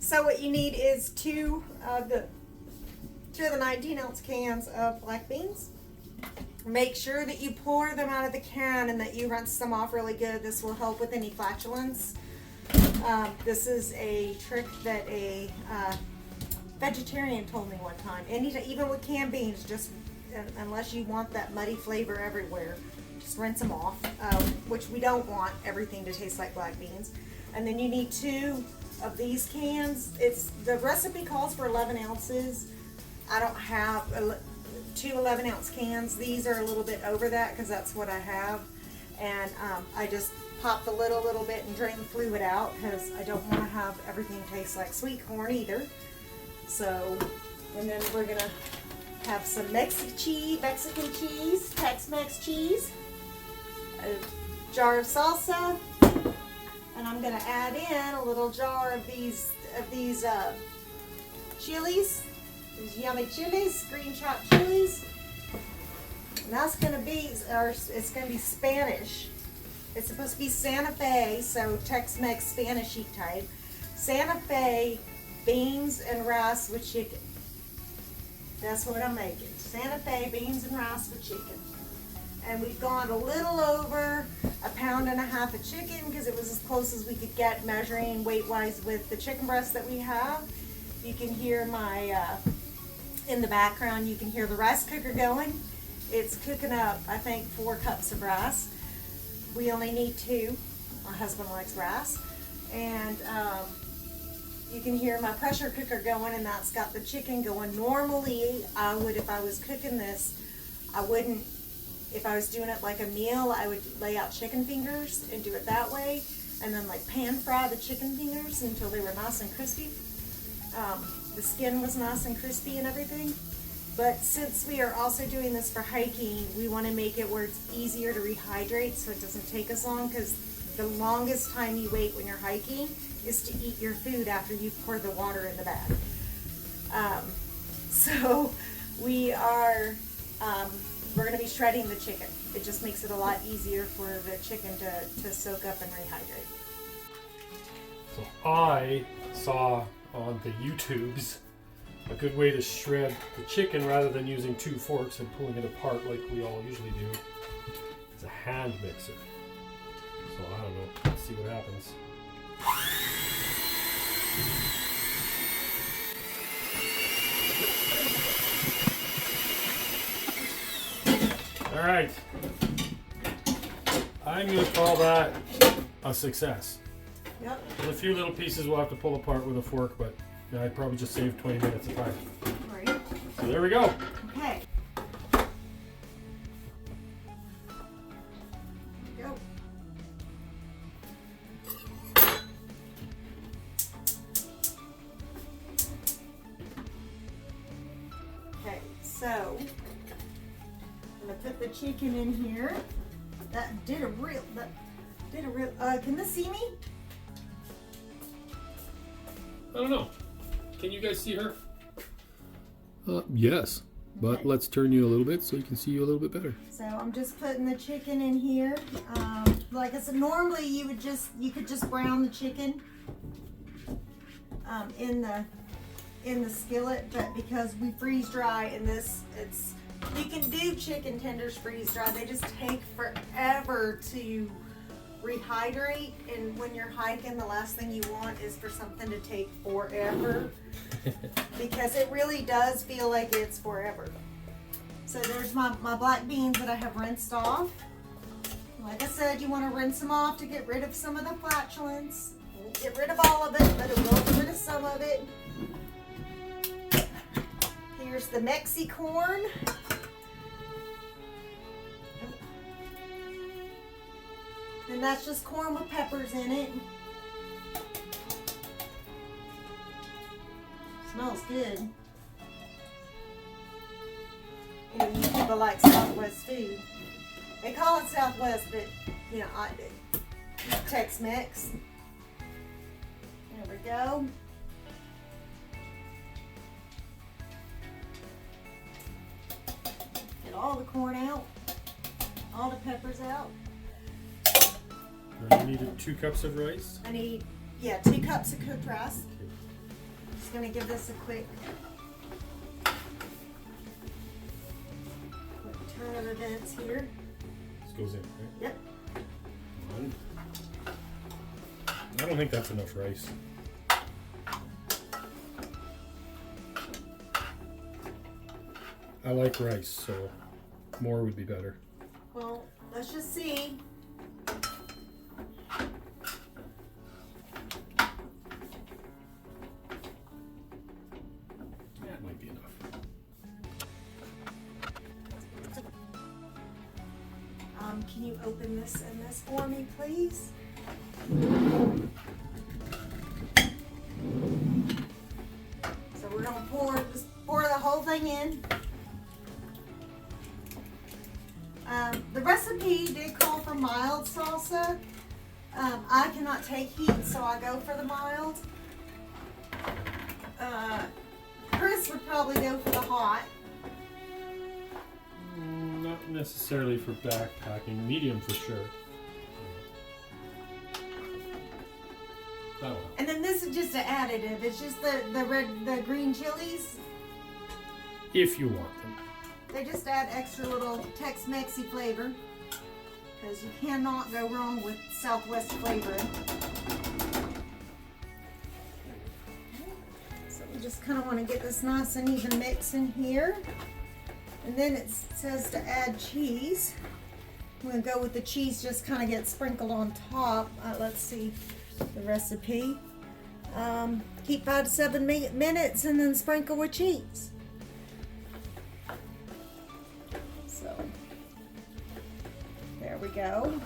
So what you need is two of the 19-ounce cans of black beans. Make sure that you pour them out of the can and that you rinse them off really good. This will help with any flatulence. This is a trick that a vegetarian told me one time. Even with canned beans, just unless you want that muddy flavor everywhere, just rinse them off, which we don't want everything to taste like black beans. And then you need two of these cans. The recipe calls for 11 ounces. I don't have two 11-ounce cans. These are a little bit over that because that's what I have. And I just pop the lid a little bit and drain the fluid out because I don't want to have everything taste like sweet corn either. So, and then we're gonna have some Mexican cheese, Tex-Mex cheese, a jar of salsa, and I'm gonna add in a little jar of these chilies, these yummy chilies, green chopped chilies. And that's gonna be, it's gonna be Spanish. It's supposed to be Santa Fe, so Tex-Mex Spanishy type. Santa Fe beans and rice with chicken. That's what I'm making. Santa Fe beans and rice with chicken. And we've gone a little over 1.5 pounds of chicken because it was as close as we could get measuring weight-wise with the chicken breast that we have. You can hear in the background, you can hear the rice cooker going. It's cooking up, I think, 4 cups of rice. We only need 2. My husband likes rice. And you can hear my pressure cooker going, and that's got the chicken going. Normally, I would, if I was cooking this, I wouldn't, if I was doing it like a meal, I would lay out chicken fingers and do it that way, and then like pan fry the chicken fingers until they were nice and crispy. The skin was nice and crispy and everything. But since we are also doing this for hiking, we want to make it where it's easier to rehydrate so it doesn't take us long, because the longest time you wait when you're hiking is to eat your food after you've poured the water in the bag. So we are, we're going to be shredding the chicken. It just makes it a lot easier for the chicken to soak up and rehydrate. So I saw on the YouTubes a good way to shred the chicken rather than using 2 forks and pulling it apart like we all usually do is a hand mixer. So I don't know, let's see what happens. Alright, I'm going to call that a success. Yep. There's a few little pieces we'll have to pull apart with a fork, but I'd probably just save 20 minutes of time. Right. So there we go. Okay. Go. Okay, so I'm gonna put the chicken in here. That did a real. Can this see me? I don't know. Can you guys see her? Yes, but Okay. let's turn you a little bit so you can see you a little bit better. So I'm just putting the chicken in here. Like I said, normally you could just brown the chicken in the skillet, but because we freeze dry in this, you can do chicken tenders freeze dry. They just take forever to rehydrate, and when you're hiking, the last thing you want is for something to take forever because it really does feel like it's forever. So there's my black beans that I have rinsed off. Like I said, you want to rinse them off to get rid of some of the flatulence. Won't get rid of all of it, but it will get rid of some of it. Here's the Mexicorn. And that's just corn with peppers in it. Smells good. You know, you people like Southwest food. They call it Southwest, but you know, I do. Tex-Mex. There we go. Get all the corn out. All the peppers out. You needed 2 cups of rice. I need, 2 cups of cooked rice. Just gonna give this a quick turn of events here. This goes in, right? Yep. One. I don't think that's enough rice. I like rice, so more would be better. Well, let's just see. That might be enough. Can you open this and this for me, please? So we're gonna pour the whole thing in. The recipe did call for mild salsa. I cannot take heat, so I go for the mild. Chris would probably go for the hot. Not necessarily for backpacking. Medium for sure. That'll help. And then this is just an additive. It's just the green chilies. If you want them. They just add extra little Tex-Mexy flavor, because you cannot go wrong with Southwest flavoring. So we just kind of want to get this nice and even mix in here. And then it says to add cheese. I'm going to go with the cheese, just kind of get sprinkled on top. Let's see the recipe. Keep 5 to 7 minutes and then sprinkle with cheese. So, there we go.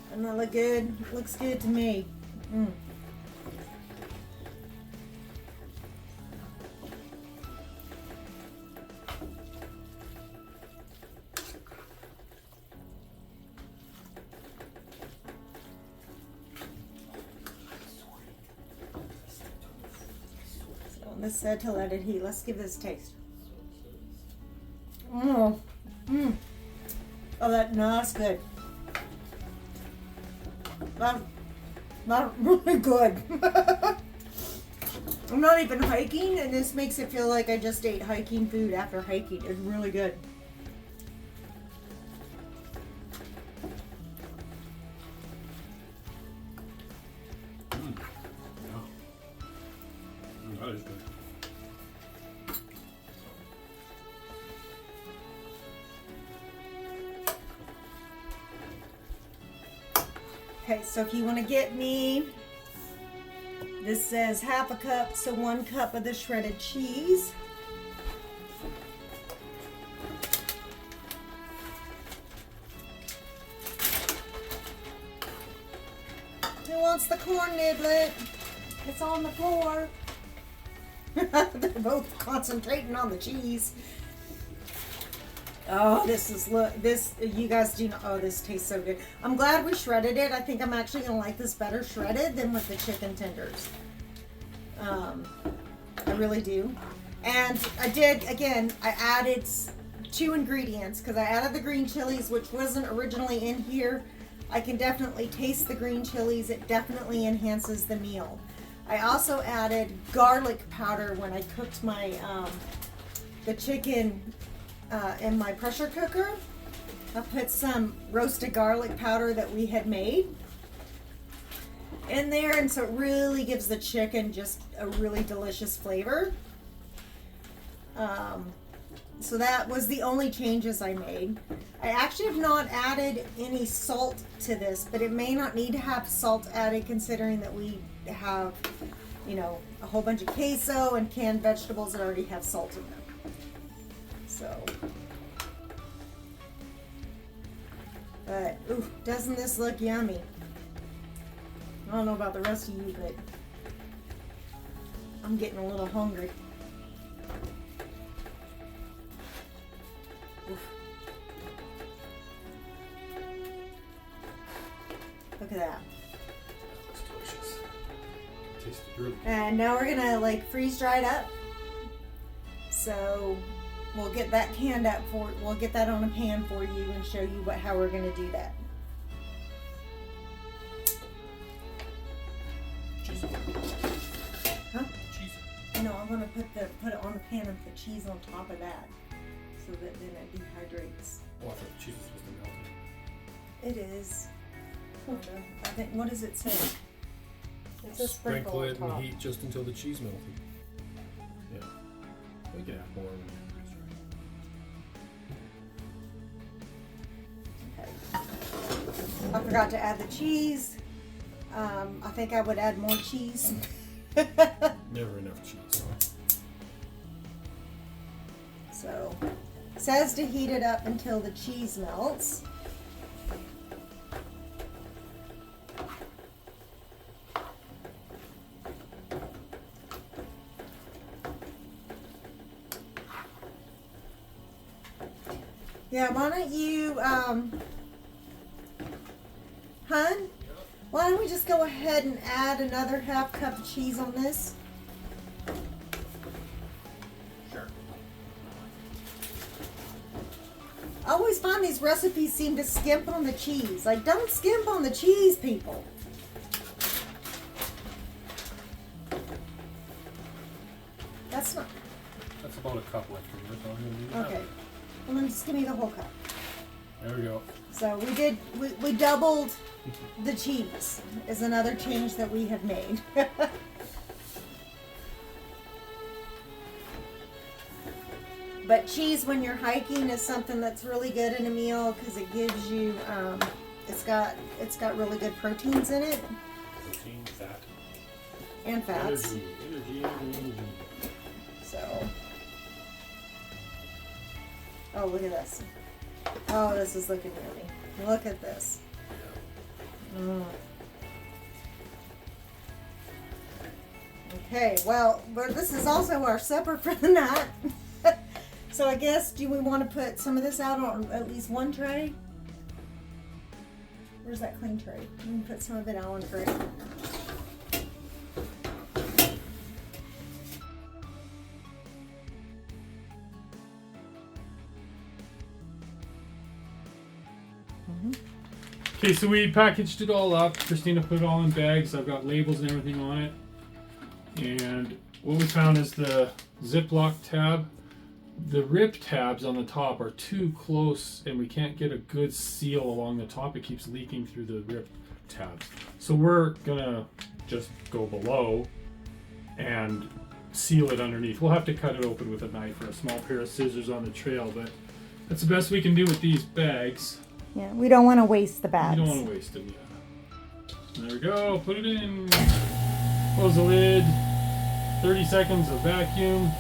Doesn't that look good? Looks good to me. This said to let it heat. Let's give this a taste. Oh, that's good. That's really good. I'm not even hiking, and this makes it feel like I just ate hiking food after hiking. It's really good. That is good. Okay, so if you want to get me, this says half a cup, so 1 cup of the shredded cheese. Who wants the corn niblet? It's on the floor. They're both concentrating on the cheese. Oh, you guys do not, oh, this tastes so good. I'm glad we shredded it. I think I'm actually going to like this better shredded than with the chicken tenders. I really do. And I added 2 ingredients, because I added the green chilies, which wasn't originally in here. I can definitely taste the green chilies. It definitely enhances the meal. I also added garlic powder when I cooked my the chicken in my pressure cooker. I put some roasted garlic powder that we had made in there, and so it really gives the chicken just a really delicious flavor. So that was the only changes I made. I actually have not added any salt to this, but it may not need to have salt added, considering that we have, a whole bunch of queso and canned vegetables that already have salt in them. So, but ooh, doesn't this look yummy? I don't know about the rest of you, but I'm getting a little hungry. Oof. Look at that. Looks delicious. Tastes really good. And now we're gonna freeze dry it up. So we'll get that canned up we'll get that on a pan for you and show you how we're gonna do that. No, I'm gonna put it on the pan and put cheese on top of that, so that then it dehydrates. Oh, I thought the cheese was supposed to melt it. It is. I think. What does it say? It's a Sprinkle sprinkle it on top. and heat just until the cheese melted. Yeah. We can add more. I forgot to add the cheese. I think I would add more cheese. Never enough cheese. So, it says to heat it up until the cheese melts. Yeah, why don't you, hun? Why don't we just go ahead and add another half cup of cheese on this? Sure. I always find these recipes seem to skimp on the cheese. Like, don't skimp on the cheese, people. That's not... That's about a cup left here, so I'm going to do that. Okay. Well, then just give me the whole cup. There we go. So we doubled the cheese is another change that we have made. But cheese when you're hiking is something that's really good in a meal because it gives you, it's got really good proteins in it. Protein, fat. And fats. Energy. So. Oh, look at this. Oh, this is looking yummy. Look at this. Okay, well, but this is also our supper for the night. So I guess, do we want to put some of this out on at least one tray? Where's that clean tray? We can put some of it out on a tray. Okay, so we packaged it all up. Christina put it all in bags. I've got labels and everything on it. And what we found is the Ziploc tab. The rip tabs on the top are too close and we can't get a good seal along the top. It keeps leaking through the rip tabs. So we're gonna just go below and seal it underneath. We'll have to cut it open with a knife or a small pair of scissors on the trail, but that's the best we can do with these bags. Yeah, we don't want to waste the bags. You don't want to waste them, yeah. There we go. Put it in. Close the lid. 30 seconds of vacuum.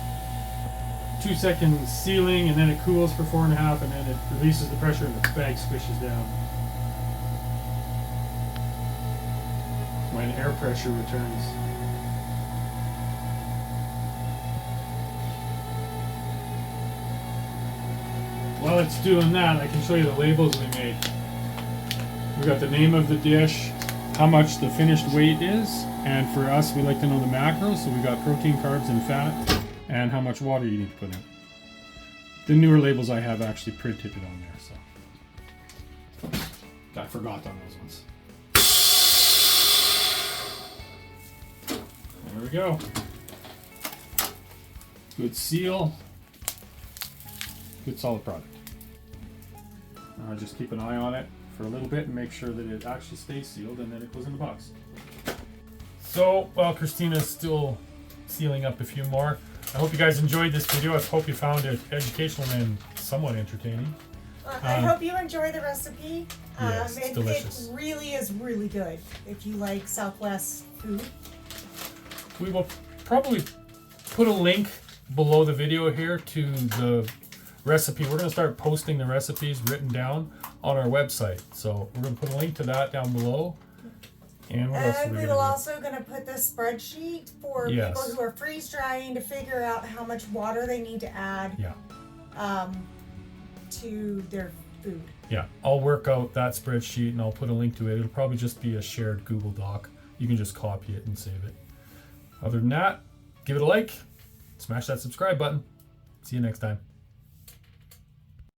2 seconds sealing, and then it cools for 4.5, and then it releases the pressure and the bag squishes down. When air pressure returns. While it's doing that, I can show you the labels we made. We got the name of the dish, how much the finished weight is, and for us, we like to know the macros, so we got protein, carbs, and fat, and how much water you need to put in. The newer labels I have actually printed it on there, so I forgot on those ones. There we go. Good seal. Good solid product. Just keep an eye on it for a little bit and make sure that it actually stays sealed, and then it goes in the box. So, while Christina's still sealing up a few more, I hope you guys enjoyed this video. I hope you found it educational and somewhat entertaining. I hope you enjoy the recipe. Yes, it's delicious. It really is really good if you like Southwest food. We will probably put a link below the video here to the recipe. We're going to start posting the recipes written down on our website. So we're going to put a link to that down below. And what else are we we're going to do? also going to put this spreadsheet for Yes. people who are freeze drying to figure out how much water they need to add to their food. Yeah, I'll work out that spreadsheet and I'll put a link to it. It'll probably just be a shared Google Doc. You can just copy it and save it. Other than that, give it a like, smash that subscribe button. See you next time.